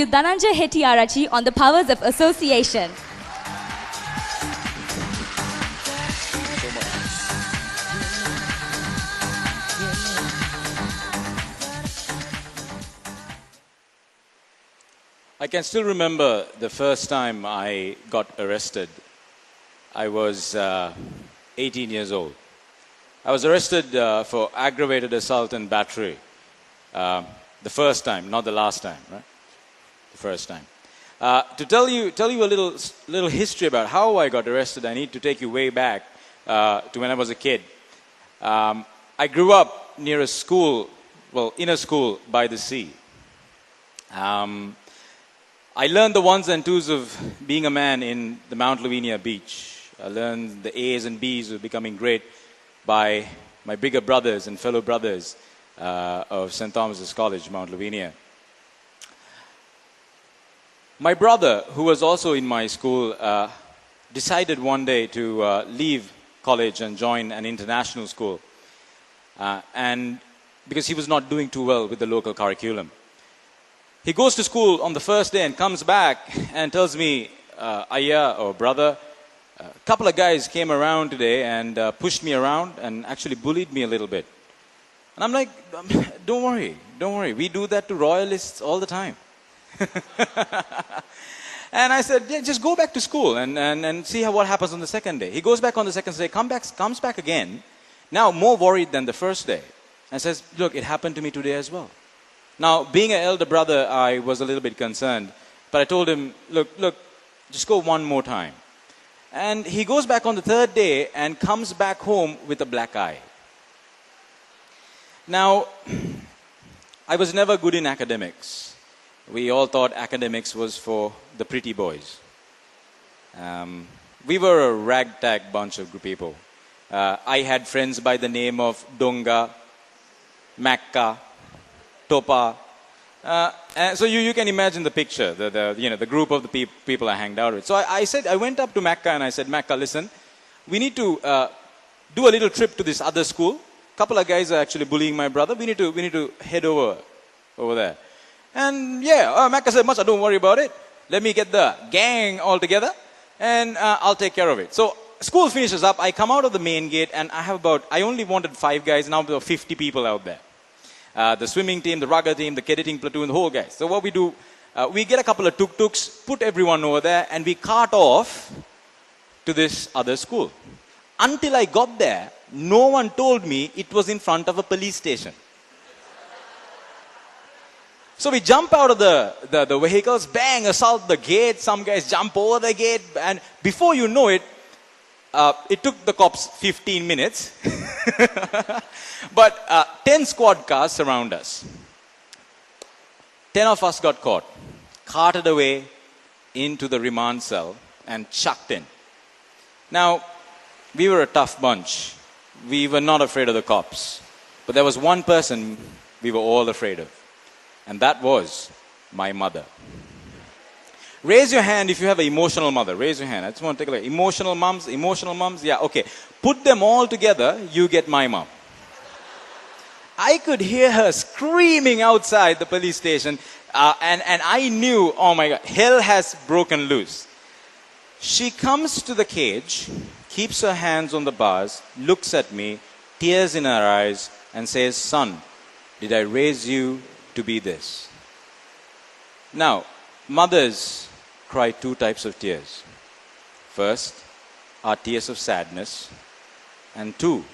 Dhananjay Hettiarachchi on the powers of association. I can still remember the first time I got arrested. I was 18 years old. I was arrested for aggravated assault and battery. The first time, not the last time, right? The first time. To tell you a little history about how I got arrested, I need to take you way back to when I was a kid. I grew up near a school, in a school by the sea. I learned the ones and twos of being a man in the Mount Lavinia beach. I learned the A's and B's of becoming great by my bigger brothers and fellow brothers of St. Thomas's College, Mount Lavinia. My brother, who was also in my school, decided one day to leave college and join an international school, and because he was not doing too well with the local curriculum. He goes to school on the first day and comes back and tells me, Ayya, or brother, a couple of guys came around today and pushed me around and actually bullied me a little bit. And I'm like, don't worry, we do that to royalists all the time. And I said, yeah, just go back to school and see what happens on the second day. He goes back on the second day, comes back again, now more worried than the first day, and says, look, it happened to me today as well. Now, being an elder brother, I was a little bit concerned, but I told him, look, just go one more time. And he goes back on the third day and comes back home with a black eye. Now, I was never good in academics. We all thought academics was for the pretty boys. We were a ragtag bunch of people. I had friends by the name of Donga, Makka, Topa. And so you can imagine the picture, the group of the people I hanged out with. So I went up to Makka and I said, Makka, listen, we need to do a little trip to this other school. A couple of guys are actually bullying my brother. We need to head over there. And yeah, Makka said, Masa, don't worry about it. Let me get the gang all together and I'll take care of it. So school finishes up. I come out of the main gate and I only wanted 5 guys. Now there are 50 people out there. The swimming team, the rugger team, the cadetting platoon, the whole guys. So what we do, we get a couple of tuk-tuks, put everyone over there, and we cart off to this other school. Until I got there, no one told me it was in front of a police station. So we jump out of the vehicles, bang, assault the gate, some guys jump over the gate, and before you know it, it took the cops 15 minutes. But 10 squad cars surround us. 10 of us got caught, carted away into the remand cell and chucked in. Now, we were a tough bunch. We were not afraid of the cops. But there was one person we were all afraid of. And that was my mother. Raise your hand if you have an emotional mother. Raise your hand. I just want to take a look. Emotional moms? Yeah, okay. Put them all together, you get my mom. I could hear her screaming outside the police station, and I knew, oh my God, hell has broken loose. She comes to the cage, keeps her hands on the bars, looks at me, tears in her eyes, and says, son, did I raise you to be this? Now, mothers cry 2 types of tears. First are tears of sadness, and 2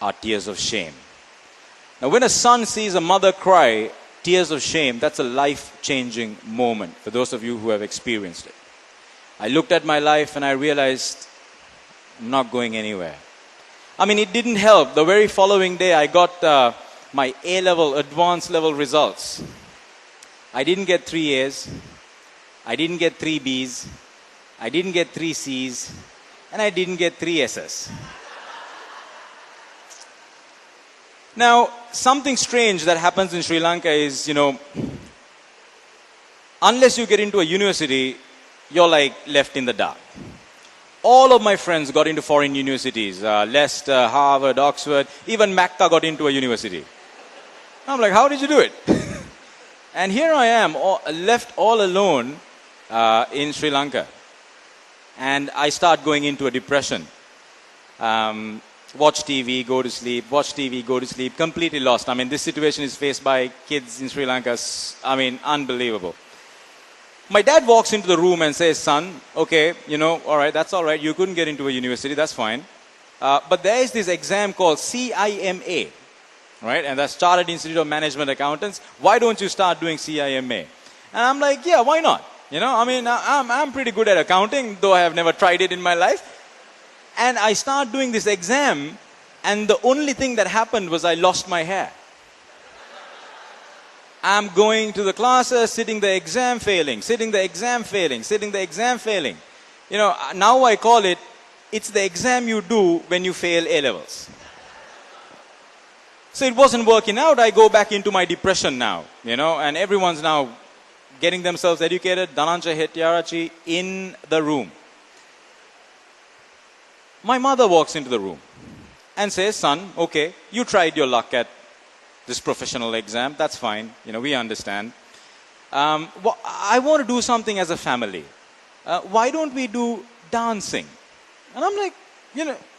are tears of shame. Now, when a son sees a mother cry tears of shame, that's a life-changing moment for those of you who have experienced it. I looked at my life and I realized I'm not going anywhere. I mean, it didn't help. The very following day, I got my A-level, advanced level results. I didn't get 3 A's. I didn't get 3 B's. I didn't get 3 C's. And I didn't get 3 S's. Now, something strange that happens in Sri Lanka is, unless you get into a university, you're like left in the dark. All of my friends got into foreign universities, Leicester, Harvard, Oxford, even Makka got into a university. I'm like, how did you do it? And here I am, left all alone in Sri Lanka. And I start going into a depression. Watch TV, go to sleep, watch TV, go to sleep, completely lost. I mean, this situation is faced by kids in Sri Lanka. I mean, unbelievable. My dad walks into the room and says, son, okay, all right, that's all right. You couldn't get into a university, that's fine. But there is this exam called CIMA, right? And that's Chartered Institute of Management Accountants. Why don't you start doing CIMA? And I'm like, yeah, why not? I mean, I'm pretty good at accounting, though I have never tried it in my life. And I start doing this exam, and the only thing that happened was I lost my hair. I'm going to the classes, sitting the exam failing, sitting the exam failing, sitting the exam failing. Now I call it, it's the exam you do when you fail A-levels. So it wasn't working out. I go back into my depression now, and everyone's now getting themselves educated. Dhananjay Hettiarachchi in the room. My mother walks into the room and says, son, okay, you tried your luck at this professional exam. That's fine. We understand. I want to do something as a family. Why don't we do dancing? And I'm like,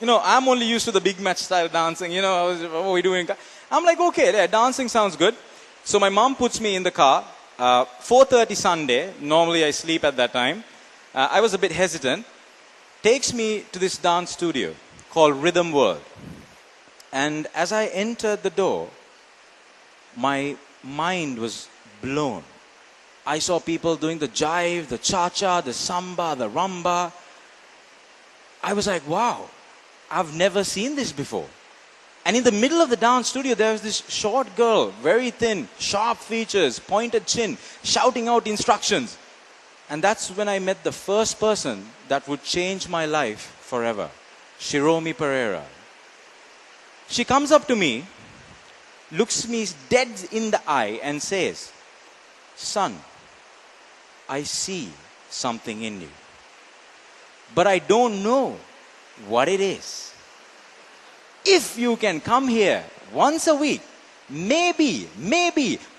I'm only used to the big match style dancing. What are we doing? I'm like, okay, yeah, dancing sounds good. So my mom puts me in the car. 4:30 Sunday. Normally I sleep at that time. I was a bit hesitant. Takes me to this dance studio called Rhythm World. And as I entered the door, my mind was blown. I saw people doing the jive, the cha-cha, the samba, the rumba. I was like, wow, I've never seen this before. And in the middle of the dance studio, there was this short girl, very thin, sharp features, pointed chin, shouting out instructions. And that's when I met the first person that would change my life forever, Shiromi Pereira. She comes up to me, looks me dead in the eye and says, son, I see something in you, but I don't know what it is. If you can come here once a week, maybe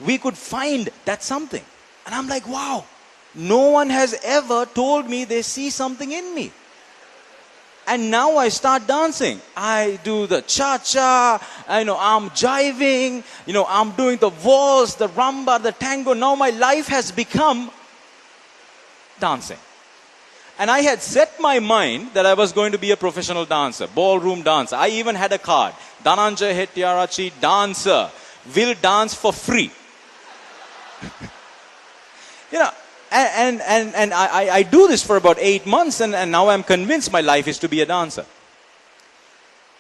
we could find that something. And I'm like, wow, no one has ever told me they see something in me. And now I start dancing. I do the cha-cha, I'm jiving, I'm doing the waltz, the rumba, the tango. Now my life has become dancing. And I had set my mind that I was going to be a professional dancer, ballroom dancer. I even had a card, Dhananjay Hettiarachchi dancer, will dance for free. And I do this for about 8 months, and now I'm convinced my life is to be a dancer.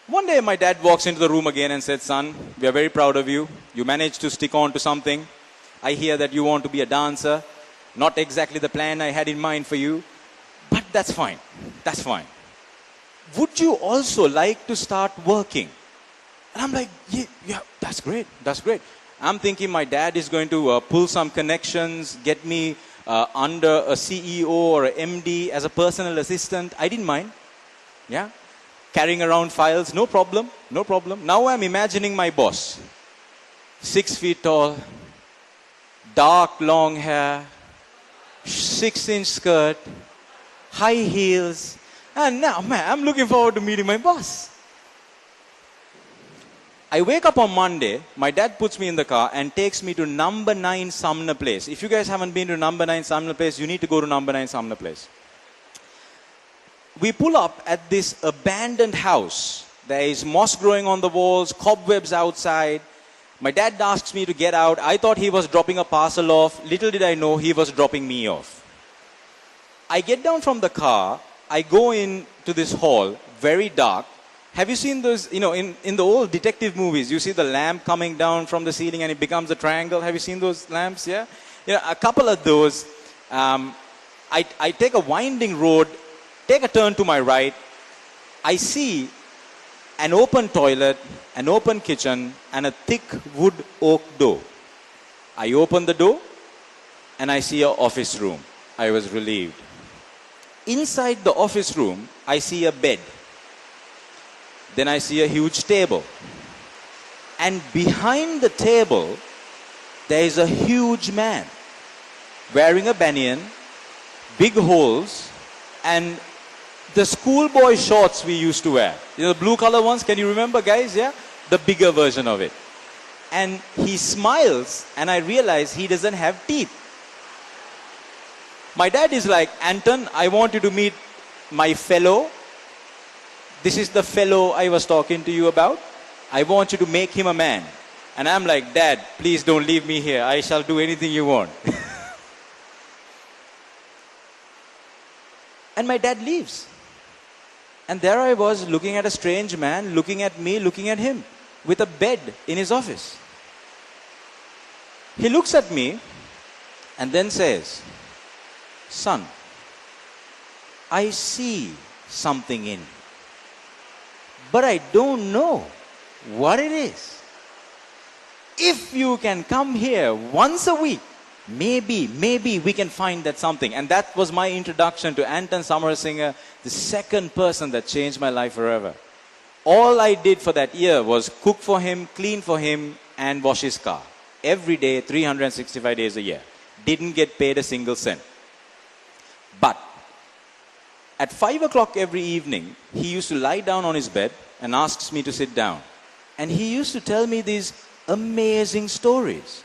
One day my dad walks into the room again and said, son, we are very proud of you. You managed to stick on to something. I hear that you want to be a dancer. Not exactly the plan I had in mind for you, but that's fine. That's fine. Would you also like to start working? And I'm like, yeah, that's great. That's great. I'm thinking my dad is going to pull some connections, get me under a CEO or a MD as a personal assistant. I didn't mind. Yeah. Carrying around files, no problem. No problem. Now I'm imagining my boss. 6 feet tall, dark long hair, 6-inch skirt, high heels. And now, man, I'm looking forward to meeting my boss. I wake up on Monday, my dad puts me in the car and takes me to number 9 Sumner Place. If you guys haven't been to number 9 Sumner Place, you need to go to number 9 Sumner Place. We pull up at this abandoned house. There is moss growing on the walls, cobwebs outside. My dad asks me to get out. I thought he was dropping a parcel off. Little did I know he was dropping me off. I get down from the car. I go into this hall, very dark. Have you seen those, in the old detective movies, you see the lamp coming down from the ceiling and it becomes a triangle? Have you seen those lamps? Yeah? A couple of those. I take a winding road, take a turn to my right. I see an open toilet, an open kitchen, and a thick wood oak door. I open the door and I see an office room. I was relieved. Inside the office room, I see a bed. Then I see a huge table. And behind the table there is a huge man wearing a banyan, big holes, and the schoolboy shorts we used to wear. You know, the blue color ones, can you remember, guys? Yeah? The bigger version of it. And he smiles, and I realize he doesn't have teeth. My dad is like, Anton, I want you to meet my fellow. This is the fellow I was talking to you about. I want you to make him a man. And I'm like, Dad, please don't leave me here. I shall do anything you want. And my dad leaves. And there I was looking at a strange man, looking at me, looking at him, with a bed in his office. He looks at me and then says, son, I see something in you, but I don't know what it is. If you can come here once a week, maybe we can find that something. And that was my introduction to Anton Samarasinger, the second person that changed my life forever. All I did for that year was cook for him, clean for him, and wash his car. Every day, 365 days a year. Didn't get paid a single cent. But at 5 o'clock every evening, he used to lie down on his bed and asks me to sit down. And he used to tell me these amazing stories.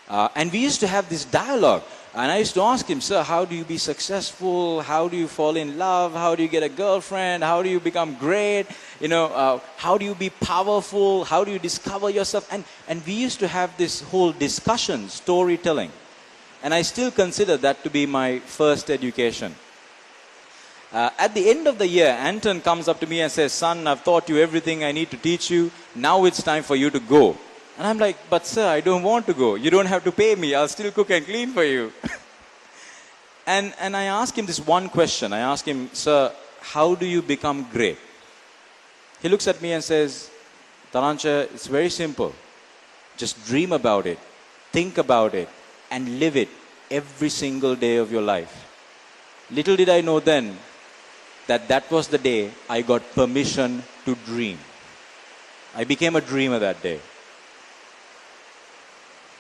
And we used to have this dialogue. And I used to ask him, sir, how do you be successful? How do you fall in love? How do you get a girlfriend? How do you become great? You know, how do you be powerful? How do you discover yourself? And we used to have this whole discussion, storytelling. And I still consider that to be my first education. At the end of the year, Anton comes up to me and says, son, I've taught you everything I need to teach you. Now it's time for you to go. And I'm like, but sir, I don't want to go. You don't have to pay me. I'll still cook and clean for you. and I ask him this one question. I ask him, sir, how do you become great? He looks at me and says, Dhananjay, it's very simple. Just dream about it, think about it, and live it every single day of your life. Little did I know then that that was the day I got permission to dream. I became a dreamer that day.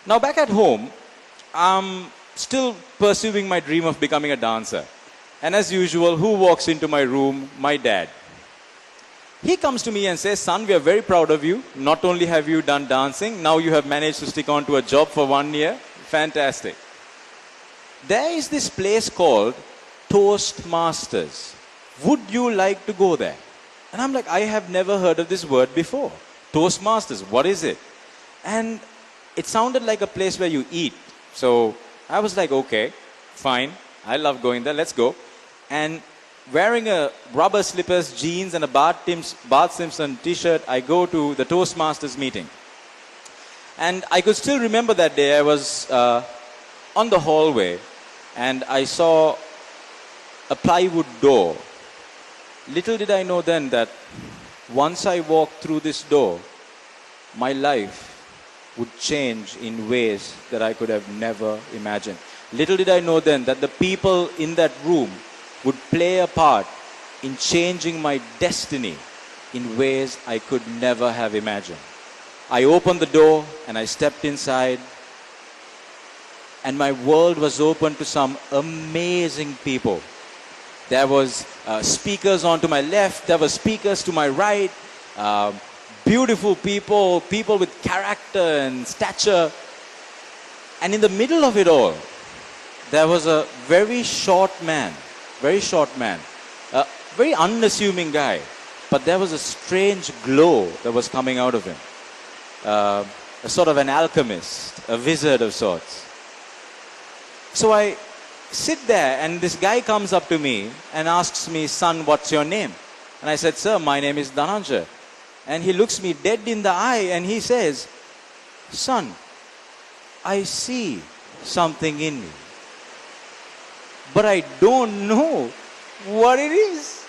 Now back at home, I'm still pursuing my dream of becoming a dancer. And as usual, who walks into my room? My dad. He comes to me and says, son, we are very proud of you. Not only have you done dancing, now you have managed to stick on to a job for 1 year. Fantastic. There is this place called Toastmasters. Would you like to go there? And I'm like, I have never heard of this word before. Toastmasters, what is it? And it sounded like a place where you eat. So I was like, okay, fine. I love going there. Let's go. And wearing a rubber slippers, jeans, and a Bart Simpson t-shirt, I go to the Toastmasters meeting. And I could still remember that day. I was on the hallway, and I saw a plywood door. Little did I know then that once I walked through this door, my life would change in ways that I could have never imagined. Little did I know then that the people in that room would play a part in changing my destiny in ways I could never have imagined. I opened the door and I stepped inside, and my world was open to some amazing people. There was speakers on to my left, there were speakers to my right, beautiful people, people with character and stature. And in the middle of it all, there was a very short man, a very unassuming guy. But there was a strange glow that was coming out of him. A sort of an alchemist, a wizard of sorts. So I sit there, and this guy comes up to me and asks me, son, what's your name? And I said, sir, my name is Dhananjay. And he looks me dead in the eye and he says, son, I see something in you, but I don't know what it is.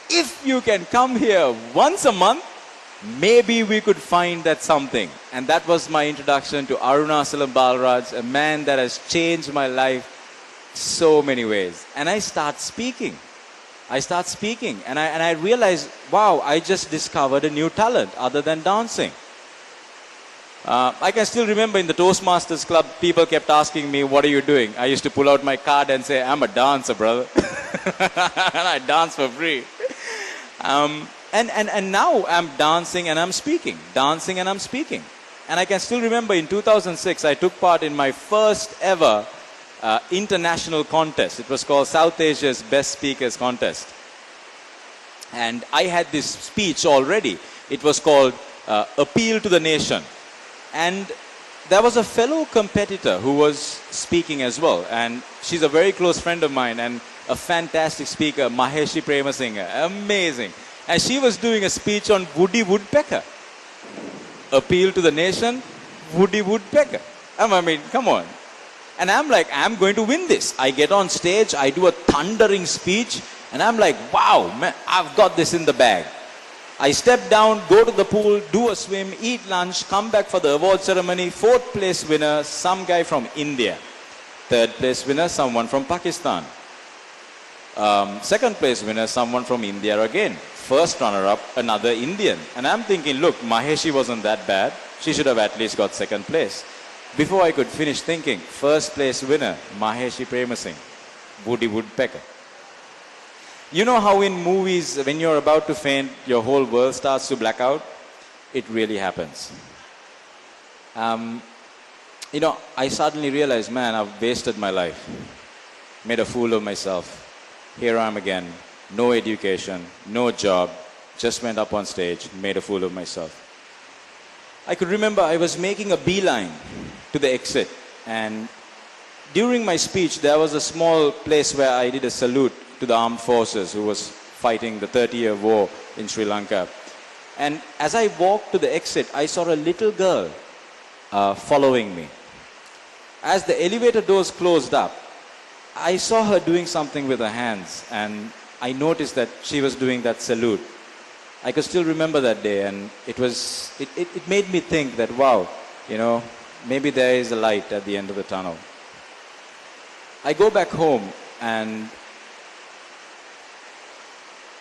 If you can come here once a month, maybe we could find that something. And that was my introduction to Arunachalam Balraj, a man that has changed my life so many ways. And I start speaking. And I realized, wow, I just discovered a new talent other than dancing. I can still remember in the Toastmasters Club, people kept asking me, what are you doing? I used to pull out my card and say, I'm a dancer, brother. And I dance for free. And now I'm dancing and I'm speaking. Dancing and I'm speaking. And I can still remember in 2006, I took part in my first ever international contest. It was called South Asia's Best Speakers Contest. And I had this speech already. It was called Appeal to the Nation. And there was a fellow competitor who was speaking as well. And she's a very close friend of mine and a fantastic speaker, Maheshi Premasinghe. Amazing. And she was doing a speech on Woody Woodpecker. Appeal to the nation, Woody Woodpecker. I mean, come on. And I'm like, I'm going to win this. I get on stage, I do a thundering speech, and I'm like, wow, man, I've got this in the bag. I step down, go to the pool, do a swim, eat lunch, come back for the award ceremony. 4th place winner, some guy from India. 3rd place winner, someone from Pakistan. 2nd place winner, someone from India again. 1st runner-up, another Indian. And I'm thinking, look, Maheshi wasn't that bad. She should have at least got 2nd place. Before I could finish thinking, 1st place winner, Maheshi Premasinghe, Woody Woodpecker. You know how in movies, when you're about to faint, your whole world starts to black out? It really happens. You know, I suddenly realized, man, I've wasted my life. Made a fool of myself. Here I am again. No education, no job. Just went up on stage, made a fool of myself. I could remember I was making a beeline to the exit. And during my speech, there was a small place where I did a salute to the armed forces who was fighting the 30-year war in Sri Lanka. And as I walked to the exit, I saw a little girl following me. As the elevator doors closed up, I saw her doing something with her hands, and I noticed that she was doing that salute. I could still remember that day, and it made me think that, wow, you know, maybe there is a light at the end of the tunnel. I go back home and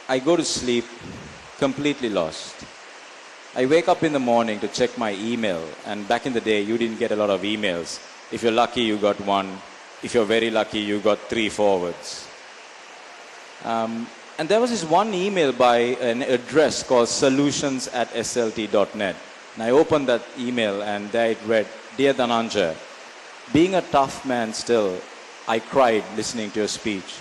I go to sleep completely lost. I wake up in the morning to check my email, and back in the day, you didn't get a lot of emails. If you're lucky, you got one. If you're very lucky, you got 3 forwards. And there was this one email by an address called solutions@slt.net. And I opened that email, and there it read, Dear Dhananjay, being a tough man still, I cried listening to your speech.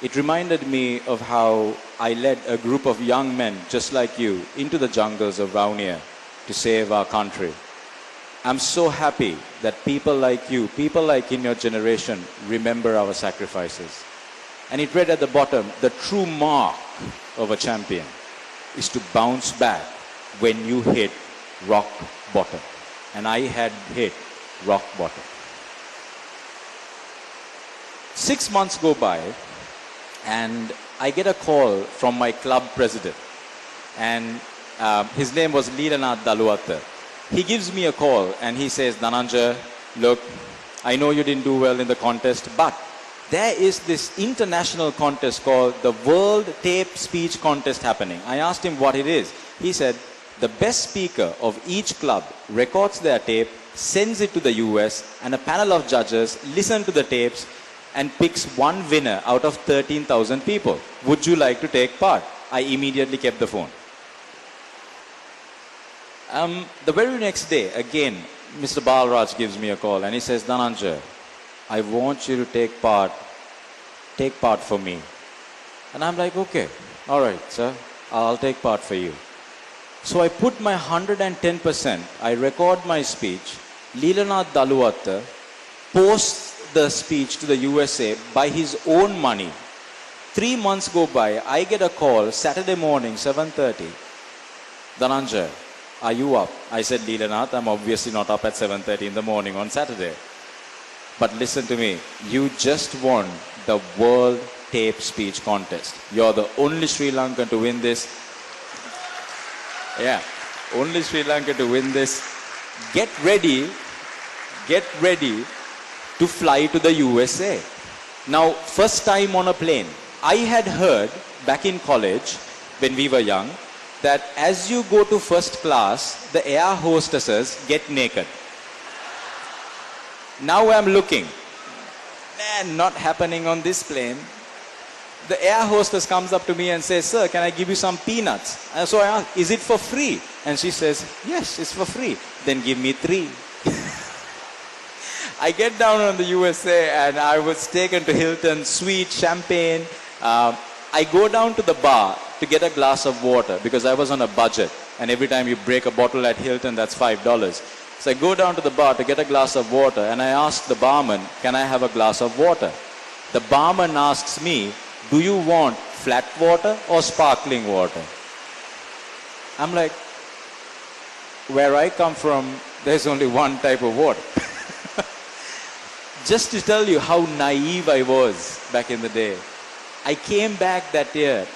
It reminded me of how I led a group of young men just like you into the jungles of Vaunia to save our country. I'm so happy that people like you, people like in your generation, remember our sacrifices. And it read at the bottom, the true mark of a champion is to bounce back when you hit rock bottom. And I had hit rock bottom. 6 months go by, and I get a call from my club president. And his name was Leelanath Daluwatta. He gives me a call and he says, Dhananjay, look, I know you didn't do well in the contest, but there is this international contest called the World Tape Speech Contest happening. I asked him what it is. He said, the best speaker of each club records their tape, sends it to the US, and a panel of judges listen to the tapes and picks one winner out of 13,000 people. Would you like to take part? I immediately kept the phone. The very next day, again, Mr. Balraj gives me a call and he says, Dhananjay, I want you to take part for me. And I'm like, okay, all right, sir, I'll take part for you. So I put my 110%, I record my speech, Leelanath Daluwatta posts the speech to the USA by his own money. 3 months go by, I get a call Saturday morning, 7:30. Dhananjay, are you up? I said, Leelanath, I'm obviously not up at 7:30 in the morning on Saturday. But listen to me, you just won the World Tape Speech Contest. You're the only Sri Lankan to win this. Yeah, only Sri Lankan to win this. Get ready to fly to the USA. Now, first time on a plane. I had heard back in college, when we were young, that as you go to first class, the air hostesses get naked. Now I'm looking. Man, not happening on this plane. The air hostess comes up to me and says, "Sir, can I give you some peanuts?" And so I ask, "Is it for free?" And she says, "Yes, it's for free." "Then give me 3. I get down on the USA and I was taken to Hilton, sweet champagne. I go down to the bar to get a glass of water because I was on a budget. And every time you break a bottle at Hilton, that's $5. So I go down to the bar to get a glass of water and I ask the barman, "Can I have a glass of water?" The barman asks me, "Do you want flat water or sparkling water?" I'm like, where I come from, there's only one type of water. Just to tell you how naive I was back in the day. I came back that year.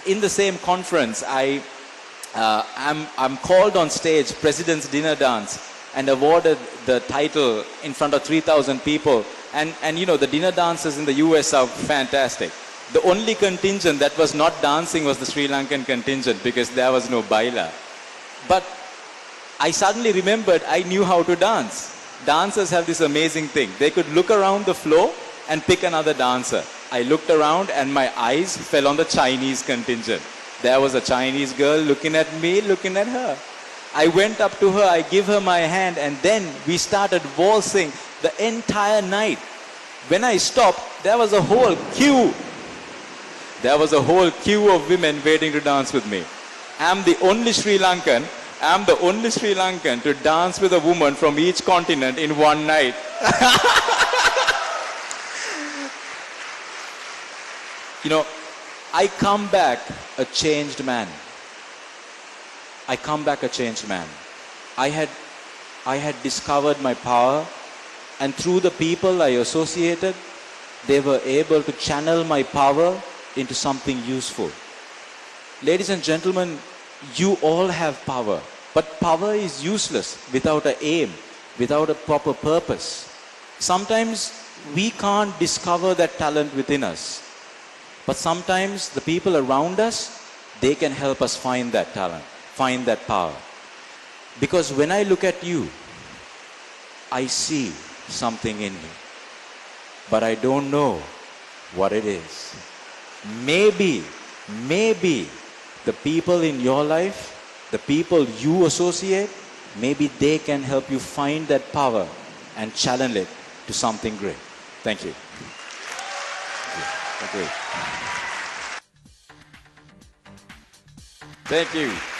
In the same conference, I'm called on stage, President's Dinner Dance, and awarded the title in front of 3,000 people. And you know, the dinner dances in the US are fantastic. The only contingent that was not dancing was the Sri Lankan contingent because there was no baila. But I suddenly remembered I knew how to dance. Dancers have this amazing thing. They could look around the floor and pick another dancer. I looked around and my eyes fell on the Chinese contingent. There was a Chinese girl looking at me, looking at her. I went up to her, I give her my hand, and then we started waltzing the entire night. When I stopped, there was a whole queue. There was a whole queue of women waiting to dance with me. I'm the only Sri Lankan to dance with a woman from each continent in one night. You know, I come back a changed man. I come back a changed man. I had discovered my power, and through the people I associated, they were able to channel my power into something useful. Ladies and gentlemen, you all have power, but power is useless without an aim, without a proper purpose. Sometimes we can't discover that talent within us, but sometimes the people around us, they can help us find that talent, find that power. Because when I look at you, I see something in you, but I don't know what it is. Maybe the people in your life, the people you associate, maybe they can help you find that power and channel it to something great. Thank you. Thank you. Thank you.